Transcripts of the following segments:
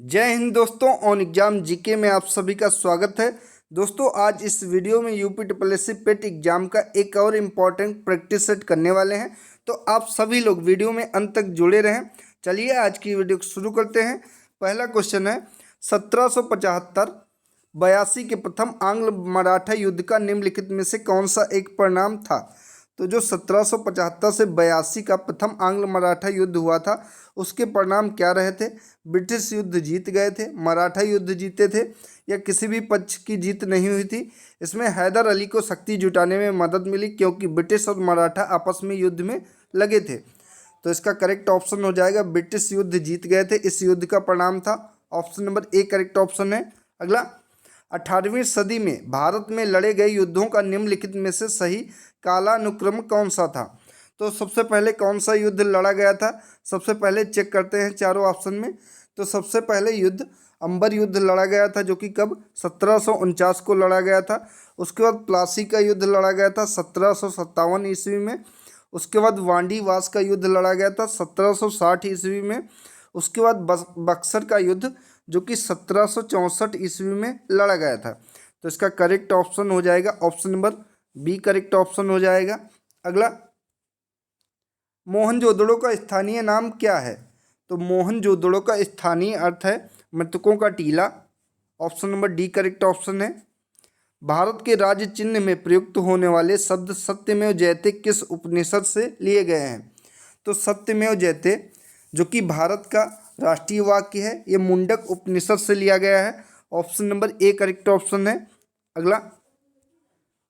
जय हिंद दोस्तों। On exam GK में आप सभी का स्वागत है। दोस्तों आज इस वीडियो में यूपी ट्रिपलएससी पेट एग्जाम का एक और इम्पॉर्टेंट प्रैक्टिस सेट करने वाले हैं, तो आप सभी लोग वीडियो में अंत तक जुड़े रहें। चलिए आज की वीडियो को शुरू करते हैं। पहला क्वेश्चन है 1775-82 के प्रथम आंग्ल मराठा युद्ध का निम्नलिखित में से कौन सा एक परिणाम था। तो जो 1775 से 82 का प्रथम आंग्ल मराठा युद्ध हुआ था उसके परिणाम क्या रहे थे। ब्रिटिश युद्ध जीत गए थे, मराठा युद्ध जीते थे, या किसी भी पक्ष की जीत नहीं हुई थी। इसमें हैदर अली को शक्ति जुटाने में मदद मिली क्योंकि ब्रिटिश और मराठा आपस में युद्ध में लगे थे। तो इसका करेक्ट ऑप्शन हो जाएगा ब्रिटिश युद्ध जीत गए थे, इस युद्ध का परिणाम था। Option number A correct option है। अगला 18वीं सदी में भारत में लड़े गए युद्धों का निम्नलिखित में से सही कालानुक्रम कौन सा था। तो सबसे पहले कौन सा युद्ध लड़ा गया था, सबसे पहले चेक करते हैं चारों ऑप्शन में। तो सबसे पहले युद्ध अंबर युद्ध लड़ा गया था, जो कि कब 1749 को लड़ा गया था। उसके बाद प्लासी का युद्ध लड़ा गया था 1757 ईस्वी में। उसके बाद वांडी वास का युद्ध लड़ा गया था 1760 ईस्वी में। उसके बाद बक्सर का युद्ध जो कि 1764 ईस्वी में लड़ा गया था। तो इसका करेक्ट ऑप्शन हो जाएगा option number B correct option हो जाएगा। अगला मोहनजोदड़ो का स्थानीय नाम क्या है। तो मोहनजोदड़ो का स्थानीय अर्थ है मृतकों का टीला। Option number D correct option है। भारत के राज्य चिन्ह में प्रयुक्त होने वाले शब्द सत्यमेव जयते किस उपनिषद से लिए गए हैं। तो सत्यमेव जयते जो कि भारत का राष्ट्रीय वाक्य है, ये मुंडक उपनिषद से लिया गया है। Option number A correct option है। अगला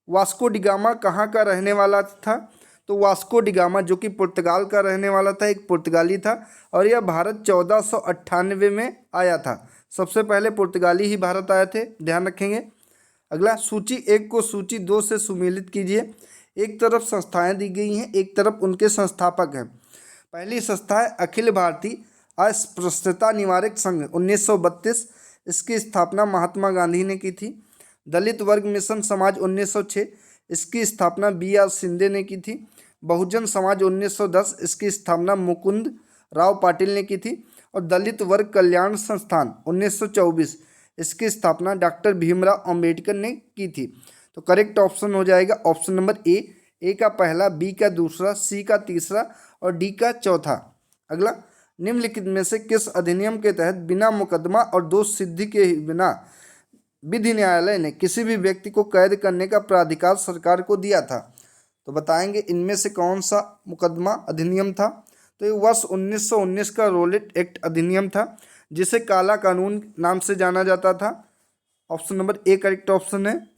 वास्को डिगामा कहाँ का रहने वाला था। तो वास्को डिगामा जो कि पुर्तगाल का रहने वाला था, एक पुर्तगाली था, और यह भारत 1498 में आया था। सबसे पहले पुर्तगाली ही भारत आए थे, ध्यान रखेंगे। अगला सूची 1 को सूची 2 से सुमेलित कीजिए। एक तरफ संस्थाएं दी गई हैं, एक तरफ उनके संस्थापक हैं। पहली संस्था है अखिल भारतीय अस्पृश्यता निवारक संघ 1932, इसकी स्थापना महात्मा गांधी ने की थी। दलित वर्ग मिशन समाज 1906, इसकी स्थापना B.R. शिंदे ने की थी। बहुजन समाज 1910, इसकी स्थापना मुकुंद राव पाटिल ने की थी। और दलित वर्ग कल्याण संस्थान 1924, इसकी स्थापना डॉक्टर भीमराव अंबेडकर ने की थी। तो करेक्ट ऑप्शन हो जाएगा ऑप्शन नंबर ए का पहला, बी का दूसरा, सी का तीसरा और डी का चौथा। अगला निम्नलिखित में से किस अधिनियम के तहत बिना मुकदमा और दोष सिद्धि के बिना विधि न्यायालय ने किसी भी व्यक्ति को कैद करने का प्राधिकार सरकार को दिया था। तो बताएंगे इनमें से कौन सा मुकदमा अधिनियम था। तो ये वर्ष 1919 का रोलेट एक्ट अधिनियम था, जिसे काला कानून नाम से जाना जाता था। Option number A correct option है।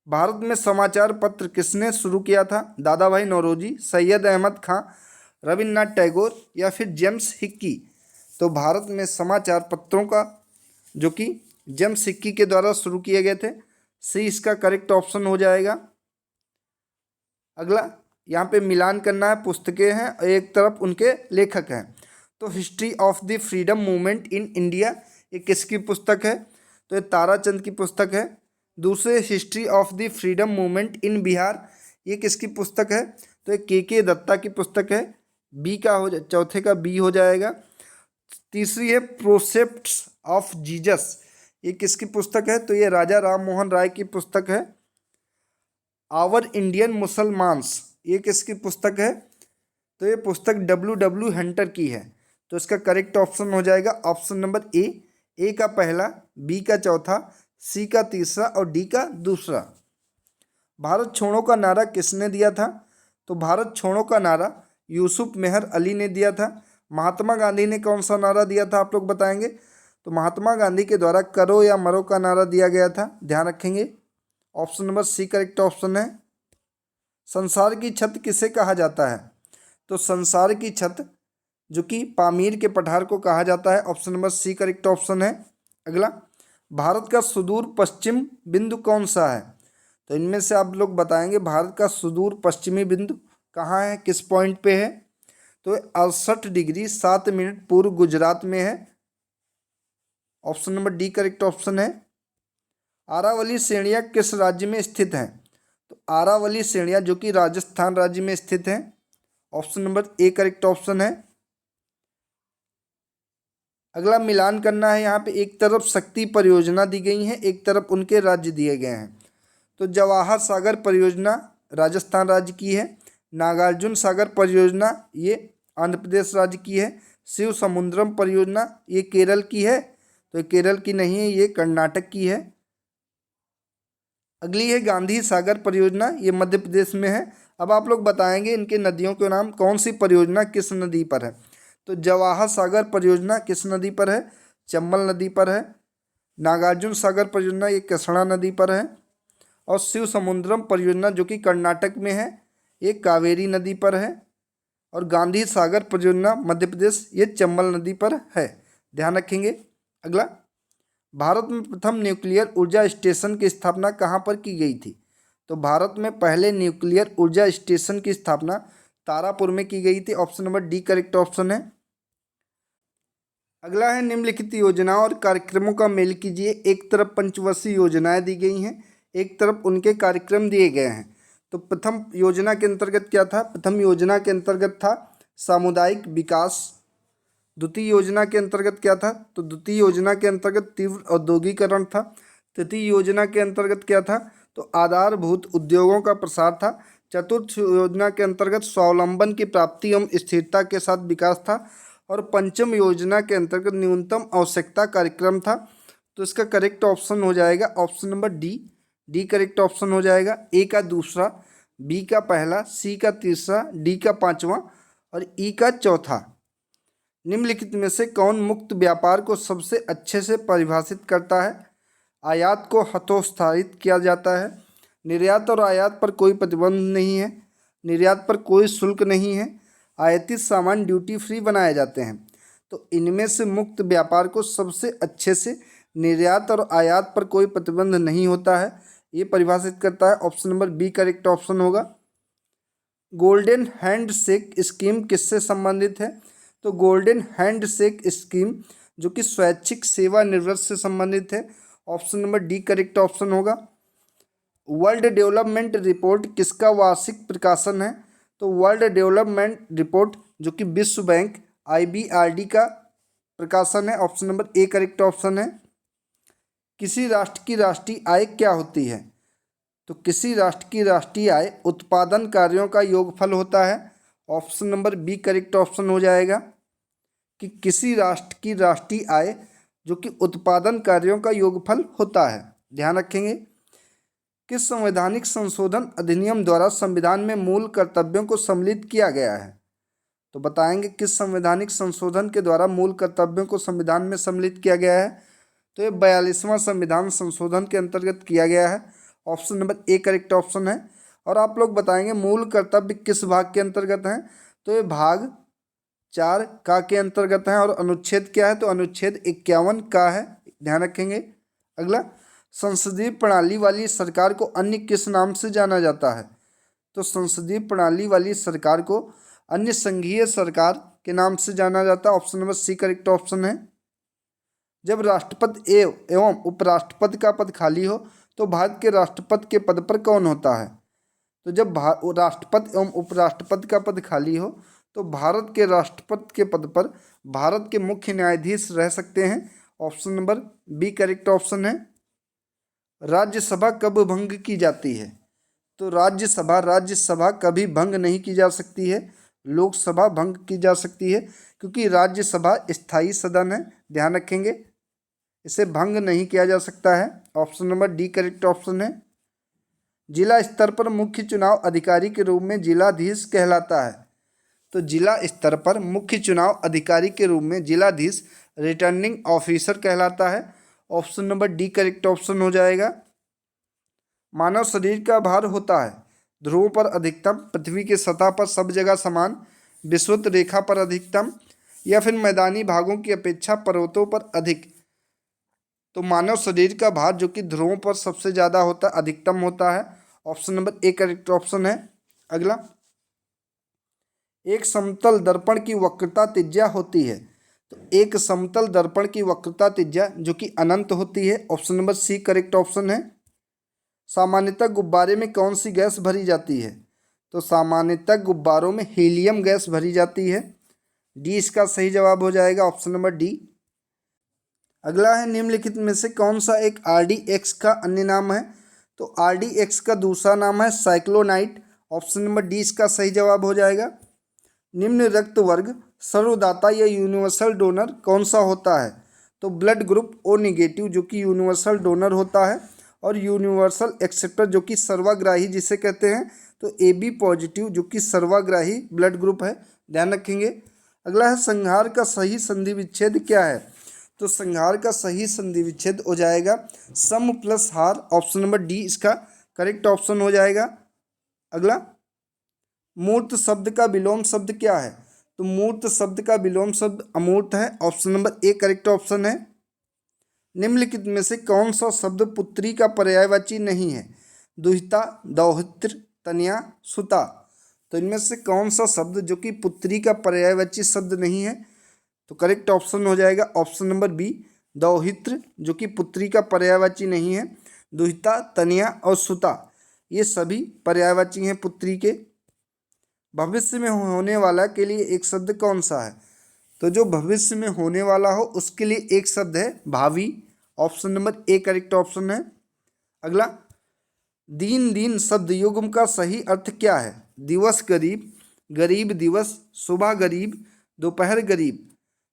भारत में समाचार पत्र किसने शुरू किया था। दादा भाई नौरोजी, सैयद अहमद खां, रविन्द्रनाथ टैगोर या फिर जेम्स हिक्की। तो भारत में समाचार पत्रों का जो कि जेम्स हिक्की के द्वारा शुरू किए गए थे। सी इसका करेक्ट ऑप्शन हो जाएगा। अगला यहाँ पे मिलान करना है, पुस्तकें हैं और एक तरफ उनके लेखक हैं। तो history of the freedom movement in India ये किसकी पुस्तक है। तो ये ताराचंद की पुस्तक है। दूसरे history of the freedom movement in Bihar ये किसकी पुस्तक है। तो ये के दत्ता की पुस्तक है। बी का हो चौथे का बी हो जाएगा। तीसरी है प्रोसेप्ट्स ऑफ जीसस ये किसकी पुस्तक है। तो ये राजा राम मोहन राय की पुस्तक है। आवर इंडियन मुसलमान्स ये किसकी पुस्तक है। तो ये पुस्तक W हंटर की है। तो इसका करेक्ट ऑप्शन हो जाएगा ऑप्शन नंबर ए का पहला, बी का चौथा, सी का तीसरा और डी का दूसरा। भारत छोड़ो का नारा किसने दिया था। तो भारत छोड़ो का नारा यूसुफ मेहर अली ने दिया था। महात्मा गांधी ने कौन सा नारा दिया था आप लोग बताएंगे। तो महात्मा गांधी के द्वारा करो या मरो का नारा दिया गया था, ध्यान रखेंगे। Option number C correct option है। संसार की छत किसे कहा जाता है। तो संसार की छत जो कि पामीर के पठार को कहा जाता है। Option number C correct option है। अगला भारत का सुदूर पश्चिम बिंदु कौन सा है। तो इनमें से आप लोग बताएंगे भारत का सुदूर पश्चिमी बिंदु कहाँ है, किस पॉइंट पे है। तो 68 डिग्री 7 मिनट पूर्व गुजरात में है। Option number D correct option है। आरावली श्रेणियाँ किस राज्य में स्थित हैं। तो आरावली श्रेणियाँ जो कि राजस्थान राज्य में स्थित हैं। Option number A correct option है। अगला मिलान करना है। यहाँ पे एक तरफ शक्ति परियोजना दी गई है, एक तरफ उनके राज्य दिए गए हैं। तो जवाहर सागर परियोजना राजस्थान राज्य की है, नागार्जुन सागर परियोजना ये आंध्र प्रदेश राज्य की है, शिव समुद्रम परियोजना ये केरल की है, तो ये केरल की नहीं है, ये कर्नाटक की है। अगली है गांधी सागर परियोजना, ये मध्य प्रदेश में है। अब आप लोग बताएंगे इनके नदियों के नाम, कौन सी परियोजना किस नदी पर है। तो जवाहर सागर परियोजना किस नदी पर है, चंबल नदी पर है। नागार्जुन सागर परियोजना ये कृष्णा नदी पर है। और शिव समुद्रम परियोजना जो कि कर्नाटक में है, ये कावेरी नदी पर है। और गांधी सागर परियोजना मध्य प्रदेश, ये चंबल नदी पर है, ध्यान रखेंगे। अगला, भारत में प्रथम न्यूक्लियर ऊर्जा स्टेशन की स्थापना कहाँ पर की गई थी। तो भारत में पहले न्यूक्लियर ऊर्जा स्टेशन की स्थापना तारापुर में की गई थी। Option number D correct option है। अगला है निम्नलिखित योजनाओं और कार्यक्रमों का मेल कीजिए। एक तरफ पंचवर्षीय योजनाएं दी गई हैं, एक तरफ उनके कार्यक्रम दिए गए हैं। तो प्रथम योजना के अंतर्गत क्या था, प्रथम योजना के अंतर्गत था सामुदायिक विकास। द्वितीय योजना के अंतर्गत क्या था, तो द्वितीय योजना के अंतर्गत तीव्र औद्योगिकरण था। तृतीय योजना के अंतर्गत क्या था, तो आधारभूत उद्योगों का प्रसार था। चतुर्थ योजना के अंतर्गत स्वावलंबन की प्राप्ति एवं स्थिरता के साथ विकास था। और पंचम योजना के अंतर्गत न्यूनतम आवश्यकता कार्यक्रम था। तो इसका करेक्ट ऑप्शन हो जाएगा option number D, D correct option हो जाएगा। ए का दूसरा, बी का पहला, सी का तीसरा, डी का पांचवा और ई का चौथा। निम्नलिखित में से कौन मुक्त व्यापार को सबसे अच्छे से परिभाषित करता है। आयात को हतोत्साहित किया जाता है, निर्यात और आयात पर कोई प्रतिबंध नहीं है, निर्यात पर कोई शुल्क नहीं है, आयातित सामान ड्यूटी फ्री बनाए जाते हैं। तो इनमें से मुक्त व्यापार को सबसे अच्छे से निर्यात और आयात पर कोई प्रतिबंध नहीं होता है, ये परिभाषित करता है। Option number B correct option होगा। गोल्डन हैंडशेक स्कीम किससे संबंधित है। तो गोल्डन हैंडशेक स्कीम जो कि स्वैच्छिक सेवानिवृत्त से संबंधित है। Option number D correct option होगा। वर्ल्ड डेवलपमेंट रिपोर्ट किसका वार्षिक प्रकाशन है। तो वर्ल्ड डेवलपमेंट रिपोर्ट जो कि विश्व बैंक IBRD का प्रकाशन है। Option number A correct option है। किसी राष्ट्र की राष्ट्रीय आय क्या होती है। तो किसी राष्ट्र की राष्ट्रीय आय उत्पादन कार्यों का योगफल होता है। Option number B correct option हो जाएगा कि किसी राष्ट्र की राष्ट्रीय आय जो कि उत्पादन कार्यों का योगफल होता है, ध्यान रखेंगे। किस संवैधानिक संशोधन अधिनियम द्वारा संविधान में मूल कर्तव्यों को सम्मिलित किया गया है। तो बताएंगे किस संवैधानिक संशोधन के द्वारा मूल कर्तव्यों को संविधान में सम्मिलित किया गया है। तो ये 42वां संविधान संशोधन के अंतर्गत किया गया है। Option number A correct option है। और आप लोग बताएंगे मूल कर्तव्य किस भाग के अंतर्गत हैं। तो ये भाग 4 का के अंतर्गत है। और अनुच्छेद क्या है, तो अनुच्छेद 51 का है, ध्यान रखेंगे। अगला, संसदीय प्रणाली वाली सरकार को अन्य किस नाम से जाना जाता है। तो संसदीय प्रणाली वाली सरकार को अन्य संघीय सरकार के नाम से जाना जाता है। Option number C correct option है। जब राष्ट्रपति एवं उपराष्ट्रपति का पद खाली हो तो भारत के राष्ट्रपति के पद पर कौन होता है। तो जब राष्ट्रपति एवं उपराष्ट्रपति का पद खाली हो तो भारत के राष्ट्रपति के पद पर भारत के मुख्य न्यायाधीश रह सकते हैं। Option number B correct option है। राज्यसभा कब भंग की जाती है। तो राज्यसभा कभी भंग नहीं की जा सकती है, लोकसभा भंग की जा सकती है, क्योंकि राज्यसभा स्थायी सदन है, ध्यान रखेंगे, इसे भंग नहीं किया जा सकता है। Option number D correct option है। जिला स्तर पर मुख्य चुनाव अधिकारी के रूप में जिलाधीश कहलाता है। तो जिला स्तर पर मुख्य चुनाव अधिकारी के रूप में जिलाधीश रिटर्निंग ऑफिसर कहलाता है। Option number D correct option हो जाएगा। मानव शरीर का भार होता है ध्रुवों पर अधिकतम, पृथ्वी की सतह पर सब जगह समान, विषुवत रेखा पर अधिकतम, या फिर मैदानी भागों की अपेक्षा पर्वतों पर अधिक। तो मानव शरीर का भार जो कि ध्रुवों पर सबसे ज़्यादा होता है, अधिकतम होता है। Option number A correct option है। अगला, एक समतल दर्पण की वक्रता त्रिज्या होती है। तो एक समतल दर्पण की वक्रता त्रिज्या जो कि अनंत होती है। Option number C correct option है। सामान्यतः गुब्बारे में कौन सी गैस भरी जाती है। तो सामान्यतः गुब्बारों में हीलियम गैस भरी जाती है। डी इसका सही जवाब हो जाएगा, ऑप्शन नंबर डी। अगला है निम्नलिखित में से कौन सा एक RDX का अन्य नाम है? तो RDX का दूसरा नाम है साइक्लोनाइट। ऑप्शन नंबर डी इसका सही जवाब हो जाएगा। निम्न रक्त वर्ग सर्वदाता या यूनिवर्सल डोनर कौन सा होता है? तो ब्लड ग्रुप ओ निगेटिव जो कि यूनिवर्सल डोनर होता है, और यूनिवर्सल एक्सेप्टर जो कि सर्वग्राही जिसे कहते हैं, तो AB पॉजिटिव जो कि सर्वग्राही ब्लड ग्रुप है, ध्यान रखेंगे। अगला है संघार का सही संधि विच्छेद क्या है? तो संघार का सही संधि विच्छेद हो जाएगा सम प्लस हार। ऑप्शन नंबर डी इसका करेक्ट ऑप्शन हो जाएगा। अगला, मूर्त शब्द का विलोम शब्द क्या है? तो मूर्त शब्द का विलोम शब्द अमूर्त है। Option number A correct option है। निम्नलिखित में से कौन सा शब्द पुत्री का पर्यायवाची नहीं है? दुहिता, दौहित्र, तनया, सुता। तो इनमें से कौन सा शब्द जो कि पुत्री का पर्यायवाची शब्द नहीं है? तो करेक्ट ऑप्शन हो जाएगा ऑप्शन नंबर बी दौहित्र जो कि पुत्री का पर्यायवाची नहीं है। दुहिता, तनया और सुता ये सभी पर्यायवाची हैं पुत्री के। भविष्य में होने वाला के लिए एक शब्द कौन सा है? तो जो भविष्य में होने वाला हो उसके लिए एक शब्द है भावी। Option number A correct option है। अगला, दीन दीन शब्द युग्म का सही अर्थ क्या है? दिवस गरीब, गरीब दिवस, सुबह गरीब, दोपहर गरीब।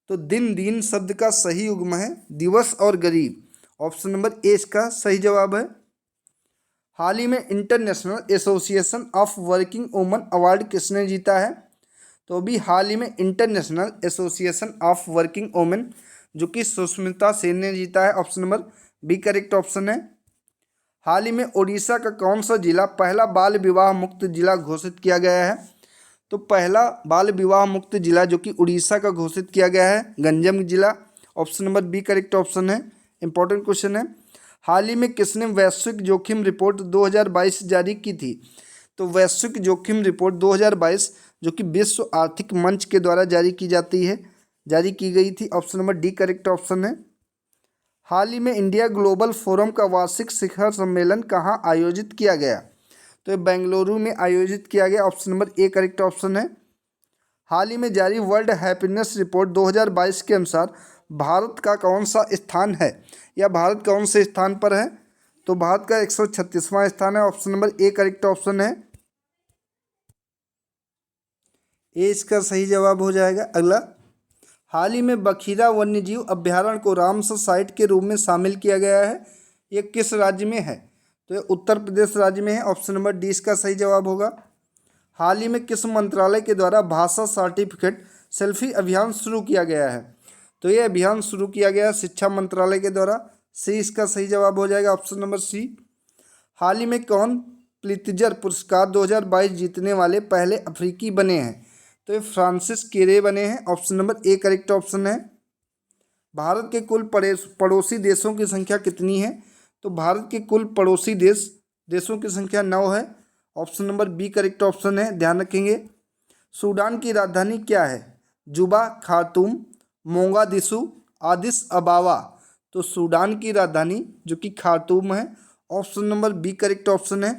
तो दिन दीन शब्द का सही युग्म है दिवस और गरीब। ऑप्शन नंबर ए इसका सही जवाब है। हाल ही में international association of working women award किसने जीता है? तो अभी हाल ही में international association of working women जो कि सुष्मिता सेन ने जीता है। Option number B correct option है। हाल ही में उड़ीसा का कौन सा जिला पहला बाल विवाह मुक्त जिला घोषित किया गया है? तो पहला बाल विवाह मुक्त जिला जो कि उड़ीसा का घोषित किया गया है गंजम जिला। Option number B correct option है। इंपॉर्टेंट क्वेश्चन है। हाल ही में किसने वैश्विक जोखिम रिपोर्ट 2022 जारी की थी? तो वैश्विक जोखिम रिपोर्ट 2022 जो कि विश्व आर्थिक मंच के द्वारा जारी की गई थी। Option number D correct option है। हाल ही में इंडिया ग्लोबल फोरम का वार्षिक शिखर सम्मेलन कहाँ आयोजित किया गया? तो ये बेंगलुरु में आयोजित किया गया। Option number A correct option है। हाल ही में जारी वर्ल्ड हैप्पीनेस रिपोर्ट 2022 के अनुसार भारत का कौन सा स्थान है, या भारत कौन से स्थान पर है? तो भारत का 136वां स्थान है। Option number A correct option है। ए इसका सही जवाब हो जाएगा। अगला, हाल ही में बखीरा वन्यजीव अभ्यारण्य को रामसर साइट के रूप में शामिल किया गया है। ये किस राज्य में है? तो ये उत्तर प्रदेश राज्य में है। ऑप्शन नंबर डी इसका सही जवाब होगा। हाल ही में किस मंत्रालय के द्वारा भाषा सर्टिफिकेट सेल्फी अभियान शुरू किया गया है? तो ये अभियान शुरू किया गया शिक्षा मंत्रालय के द्वारा। सी इसका सही जवाब हो जाएगा। ऑप्शन नंबर सी। हाल ही में कौन प्लित्जर पुरस्कार 2022 जीतने वाले पहले अफ्रीकी बने हैं? तो ये फ्रांसिस केरे बने हैं। Option number A correct option है। भारत के कुल पड़ोसी देशों की संख्या कितनी है? तो भारत के कुल पड़ोसी देशों की संख्या 9 है। Option number B correct option है, ध्यान रखेंगे। सूडान की राजधानी क्या है? जुबा, खार्तूम, मोगादिशु, आदिस अबाबा। तो सूडान की राजधानी जो कि खार्तूम है। Option number B correct option है।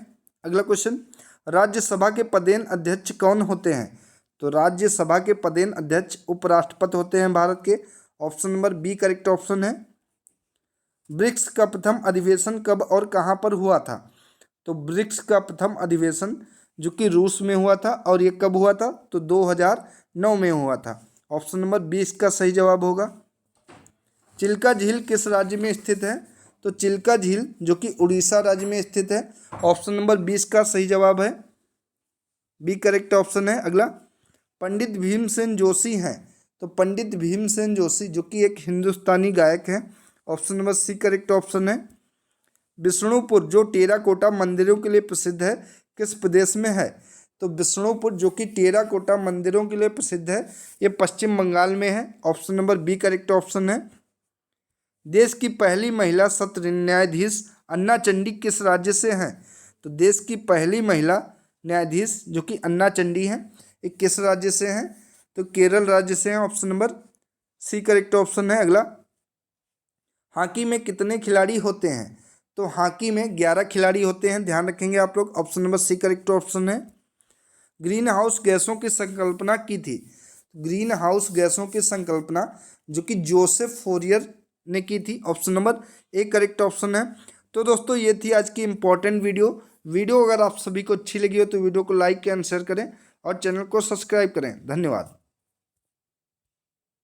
अगला क्वेश्चन, राज्यसभा के पदेन अध्यक्ष कौन होते हैं? तो राज्यसभा के पदेन अध्यक्ष उपराष्ट्रपति होते हैं भारत के। Option number B correct option है। ब्रिक्स का प्रथम अधिवेशन कब और कहाँ पर हुआ था? तो ब्रिक्स का प्रथम अधिवेशन जो कि रूस में हुआ था, और ये कब हुआ था? तो 2009 में हुआ था। ऑप्शन नंबर 20 का सही जवाब होगा। चिल्का झील किस राज्य में स्थित है? तो चिल्का झील जो कि उड़ीसा राज्य में स्थित है। ऑप्शन नंबर 20 का सही जवाब है, बी करेक्ट ऑप्शन है। अगला, पंडित भीमसेन जोशी हैं। तो पंडित भीमसेन जोशी जो कि एक हिंदुस्तानी गायक हैं। Option number C correct option है। विष्णुपुर जो टेराकोटा मंदिरों के लिए प्रसिद्ध है किस प्रदेश में है? तो विष्णुपुर जो कि टेराकोटा मंदिरों के लिए प्रसिद्ध है ये पश्चिम बंगाल में है। Option number B correct option है। देश की पहली महिला सत्र न्यायाधीश अन्ना चंडी किस राज्य से हैं? तो देश की पहली महिला न्यायाधीश जो कि अन्ना चंडी हैं ये किस राज्य से हैं? तो केरल राज्य से हैं। Option number C correct option है। अगला, हॉकी में कितने खिलाड़ी होते हैं? तो हॉकी में 11 खिलाड़ी होते हैं, ध्यान रखेंगे आप लोग। Option number C correct option है। ग्रीन हाउस गैसों की संकल्पना की थी। ग्रीन हाउस गैसों की संकल्पना जो कि जोसेफ फोरियर ने की थी। Option number A correct option है। तो दोस्तों ये थी आज की इम्पोर्टेंट वीडियो अगर आप सभी को अच्छी लगी हो तो वीडियो को लाइक एंड शेयर करें और चैनल को सब्सक्राइब करें। धन्यवाद।